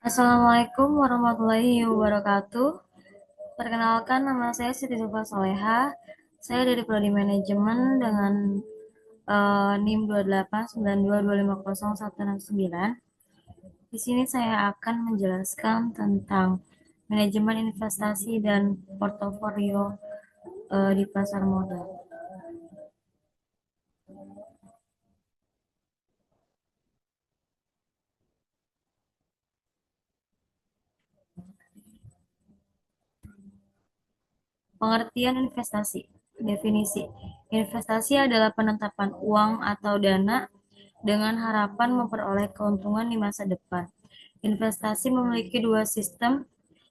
Assalamualaikum warahmatullahi wabarakatuh. Perkenalkan, nama saya Siti Zulfa Soleha. Saya dari Prodi Manajemen dengan NIM 2892250169. Di sini saya akan menjelaskan tentang manajemen investasi dan portofolio di pasar modal. Pengertian investasi. Definisi. Investasi adalah penetapan uang atau dana dengan harapan memperoleh keuntungan di masa depan. Investasi memiliki dua sistem,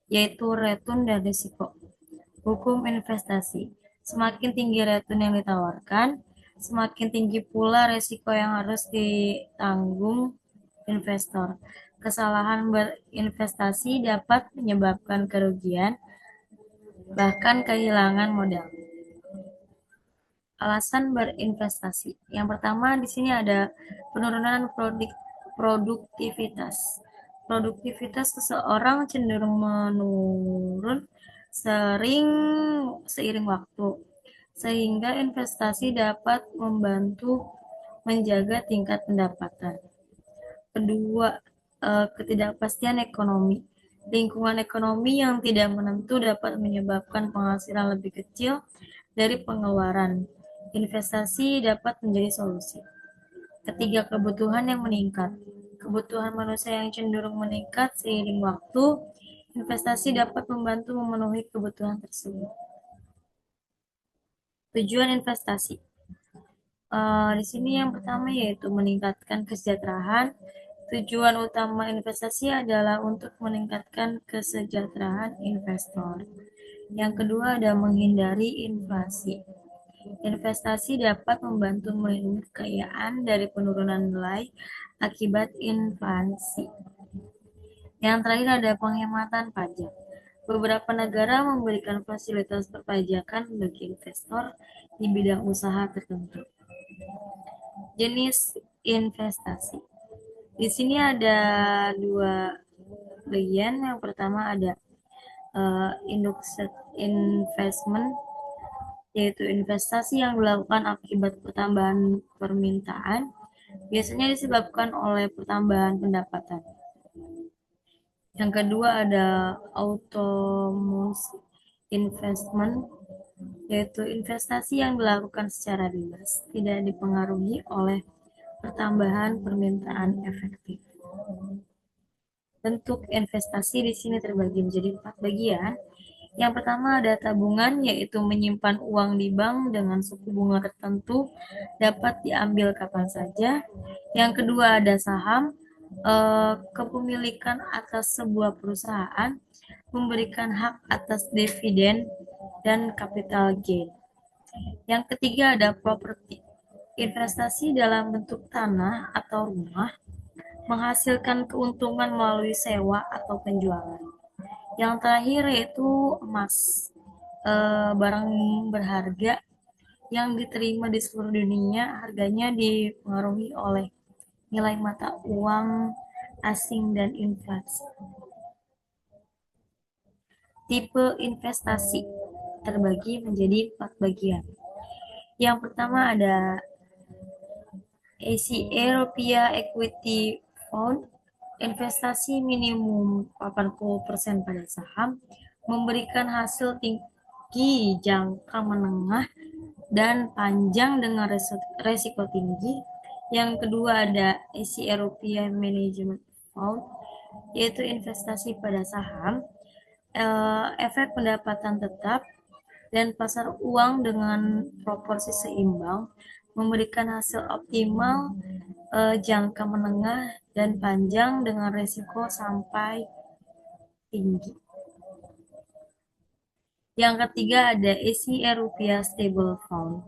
yaitu return dan risiko. Hukum investasi. Semakin tinggi return yang ditawarkan, semakin tinggi pula risiko yang harus ditanggung investor. Kesalahan berinvestasi dapat menyebabkan kerugian, bahkan kehilangan modal. Alasan berinvestasi. Yang pertama di sini ada penurunan produktivitas. Produktivitas seseorang cenderung menurun sering seiring waktu, sehingga investasi dapat membantu menjaga tingkat pendapatan. Kedua, ketidakpastian ekonomi. Lingkungan ekonomi yang tidak menentu dapat menyebabkan penghasilan lebih kecil dari pengeluaran. Investasi dapat menjadi solusi. Ketiga, kebutuhan yang meningkat. Kebutuhan manusia yang cenderung meningkat seiring waktu, investasi dapat membantu memenuhi kebutuhan tersebut. Tujuan investasi. Di sini yang pertama yaitu meningkatkan kesejahteraan. Tujuan utama investasi adalah untuk meningkatkan kesejahteraan investor. Yang kedua ada menghindari inflasi. Investasi dapat membantu melindungi kekayaan dari penurunan nilai akibat inflasi. Yang terakhir ada penghematan pajak. Beberapa negara memberikan fasilitas perpajakan bagi investor di bidang usaha tertentu. Jenis investasi. Di sini ada dua bagian. Yang pertama ada indexed investment, yaitu investasi yang dilakukan akibat pertambahan permintaan, biasanya disebabkan oleh pertambahan pendapatan. Yang kedua ada autonomous investment, yaitu investasi yang dilakukan secara bebas, tidak dipengaruhi oleh pertambahan permintaan efektif. Bentuk investasi di sini terbagi menjadi 4 bagian. Yang pertama ada tabungan, yaitu menyimpan uang di bank dengan suku bunga tertentu, dapat diambil kapan saja. Yang kedua ada saham, kepemilikan atas sebuah perusahaan, memberikan hak atas dividen dan capital gain. Yang ketiga ada properti, investasi dalam bentuk tanah atau rumah, menghasilkan keuntungan melalui sewa atau penjualan. Yang terakhir yaitu emas, barang berharga yang diterima di seluruh dunia, harganya dipengaruhi oleh nilai mata uang asing dan inflasi. Tipe investasi terbagi menjadi 4 bagian. Yang pertama ada ACA Rupiah Equity Fund, investasi minimum 80% pada saham, memberikan hasil tinggi jangka menengah dan panjang dengan resiko tinggi. Yang kedua ada ACA Rupiah Management Fund, yaitu investasi pada saham, efek pendapatan tetap, dan pasar uang dengan proporsi seimbang, memberikan hasil optimal jangka menengah dan panjang dengan risiko sampai tinggi. Yang ketiga ada ACA Rupiah Stable Fund,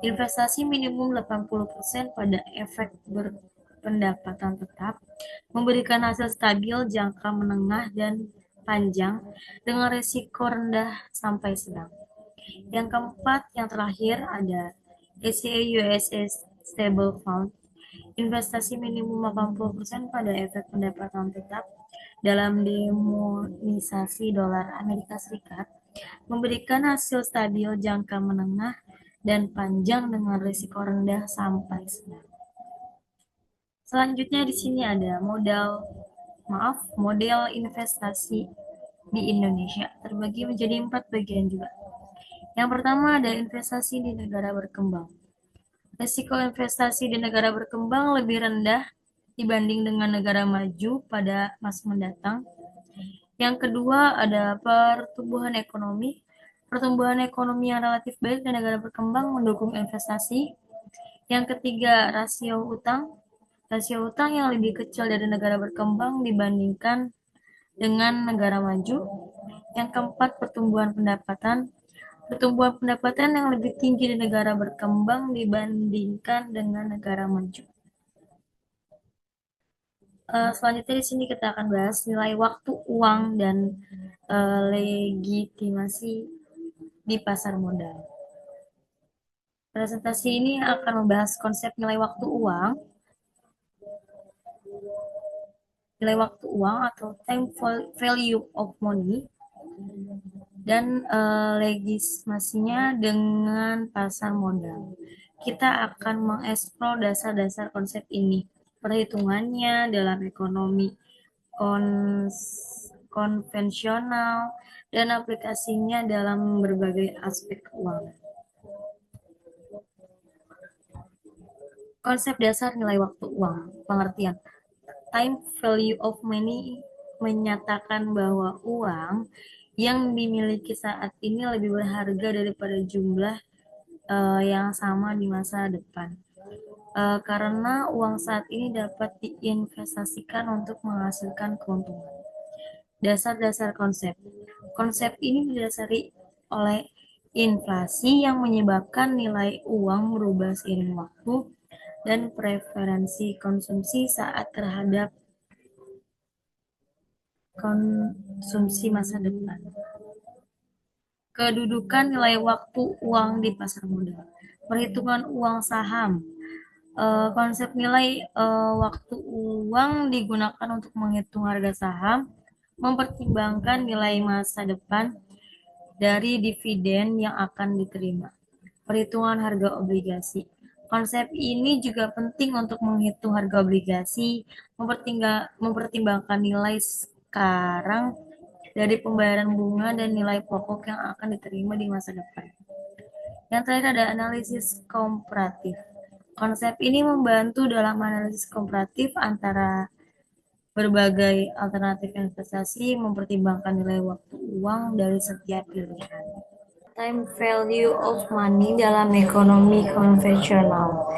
investasi minimum 80% pada efek berpendapatan tetap, memberikan hasil stabil jangka menengah dan panjang dengan risiko rendah sampai sedang. Yang keempat, yang terakhir ada ACA USA Stable Fund, investasi minimum 80% pada efek pendapatan tetap dalam demonisasi dolar Amerika Serikat memberikan hasil stabil jangka menengah dan panjang dengan risiko rendah sampai sedang. Selanjutnya di sini ada model investasi di Indonesia terbagi menjadi 4 bagian juga. Yang pertama ada investasi di negara berkembang. Risiko investasi di negara berkembang lebih rendah dibanding dengan negara maju pada masa mendatang. Yang kedua ada pertumbuhan ekonomi. Pertumbuhan ekonomi yang relatif baik di negara berkembang mendukung investasi. Yang ketiga, rasio utang. Rasio utang yang lebih kecil dari negara berkembang dibandingkan dengan negara maju. Yang keempat, pertumbuhan pendapatan. Pertumbuhan pendapatan yang lebih tinggi di negara berkembang dibandingkan dengan negara maju. Selanjutnya di sini kita akan bahas nilai waktu uang dan legitimasi di pasar modal. Presentasi ini akan membahas konsep nilai waktu uang, atau time value of money, dan legitimasinya dengan pasar modal. Kita akan mengeksplor dasar-dasar konsep ini, perhitungannya dalam ekonomi konvensional, dan aplikasinya dalam berbagai aspek keuangan. Konsep dasar nilai waktu uang, pengertian. Time value of money menyatakan bahwa uang yang dimiliki saat ini lebih berharga daripada jumlah yang sama di masa depan. Karena uang saat ini dapat diinvestasikan untuk menghasilkan keuntungan. Dasar-dasar konsep. Konsep ini didasari oleh inflasi yang menyebabkan nilai uang berubah seiring waktu dan preferensi konsumsi saat terhadap konsumsi masa depan. Kedudukan nilai waktu uang di pasar modal. Perhitungan uang saham. Konsep nilai waktu uang digunakan untuk menghitung harga saham, mempertimbangkan nilai masa depan dari dividen yang akan diterima. Perhitungan harga obligasi. Konsep ini juga penting untuk menghitung harga obligasi, mempertimbangkan nilai sekarang dari pembayaran bunga dan nilai pokok yang akan diterima di masa depan. Yang terakhir ada analisis komparatif. Konsep ini membantu dalam analisis komparatif antara berbagai alternatif investasi, mempertimbangkan nilai waktu uang dari setiap pilihan. Time value of money dalam ekonomi konvensional.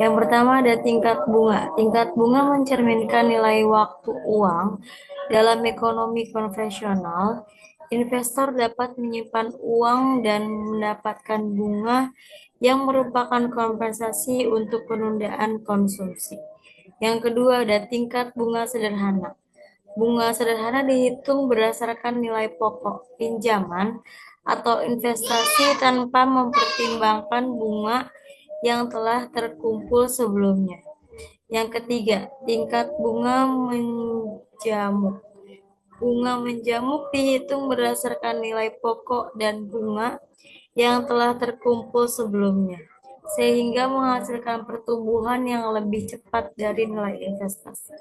Yang pertama ada tingkat bunga. Tingkat bunga mencerminkan nilai waktu uang dalam ekonomi konvensional. Investor dapat menyimpan uang dan mendapatkan bunga yang merupakan kompensasi untuk penundaan konsumsi. Yang kedua ada tingkat bunga sederhana. Bunga sederhana dihitung berdasarkan nilai pokok pinjaman atau investasi tanpa mempertimbangkan bunga yang telah terkumpul sebelumnya. Yang ketiga, tingkat bunga menjamuk. Bunga menjamuk dihitung berdasarkan nilai pokok dan bunga yang telah terkumpul sebelumnya, sehingga menghasilkan pertumbuhan yang lebih cepat dari nilai investasi.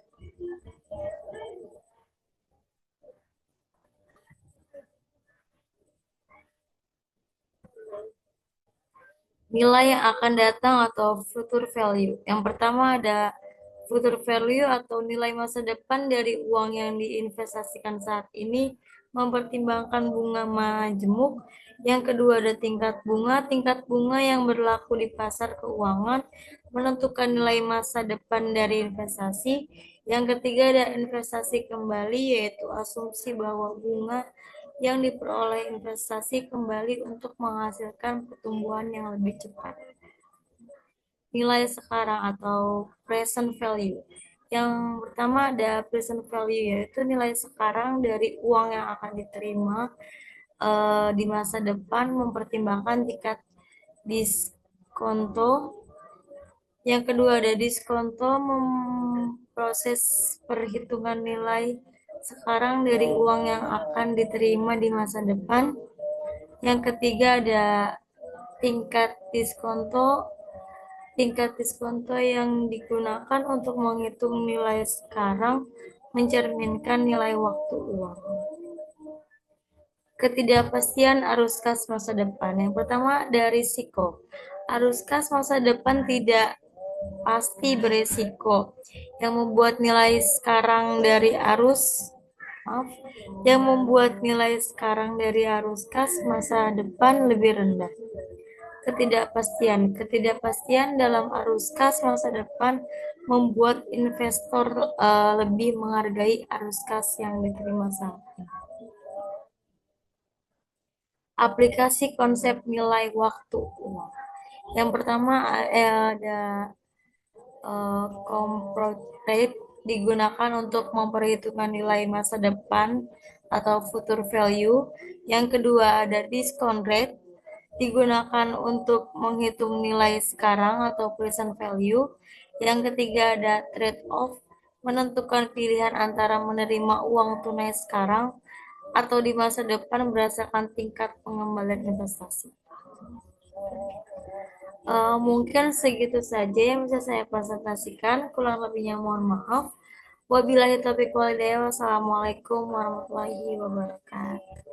Nilai yang akan datang atau future value. Yang pertama ada future value atau nilai masa depan dari uang yang diinvestasikan saat ini, mempertimbangkan bunga majemuk. Yang kedua ada tingkat bunga. Tingkat bunga yang berlaku di pasar keuangan menentukan nilai masa depan dari investasi. Yang ketiga ada investasi kembali, yaitu asumsi bahwa bunga yang diperoleh investasi kembali untuk menghasilkan pertumbuhan yang lebih cepat. Nilai sekarang atau present value. Yang pertama ada present value, yaitu nilai sekarang dari uang yang akan diterima di masa depan, mempertimbangkan tingkat diskonto Yang kedua ada diskonto, memproses perhitungan nilai sekarang dari uang yang akan diterima di masa depan. Yang ketiga ada tingkat diskonto. Tingkat diskonto yang digunakan untuk menghitung nilai sekarang mencerminkan nilai waktu uang. Ketidakpastian arus kas masa depan. Yang pertama ada risiko. Arus kas masa depan tidak pasti beresiko, yang membuat nilai sekarang dari arus maaf, yang membuat nilai sekarang dari arus kas masa depan lebih rendah. Ketidakpastian dalam arus kas masa depan membuat investor lebih menghargai arus kas yang diterima saat ini. Aplikasi konsep nilai waktu uang. Yang pertama ada compound rate, digunakan untuk memperhitungkan nilai masa depan atau future value. Yang kedua ada discount rate, digunakan untuk menghitung nilai sekarang atau present value. Yang ketiga ada trade off, menentukan pilihan antara menerima uang tunai sekarang atau di masa depan berdasarkan tingkat pengembalian investasi. Mungkin segitu saja yang bisa saya presentasikan. Kurang lebihnya mohon maaf. Wabillahi taufiq wal hidayah. Wassalamualaikum warahmatullahi wabarakatuh.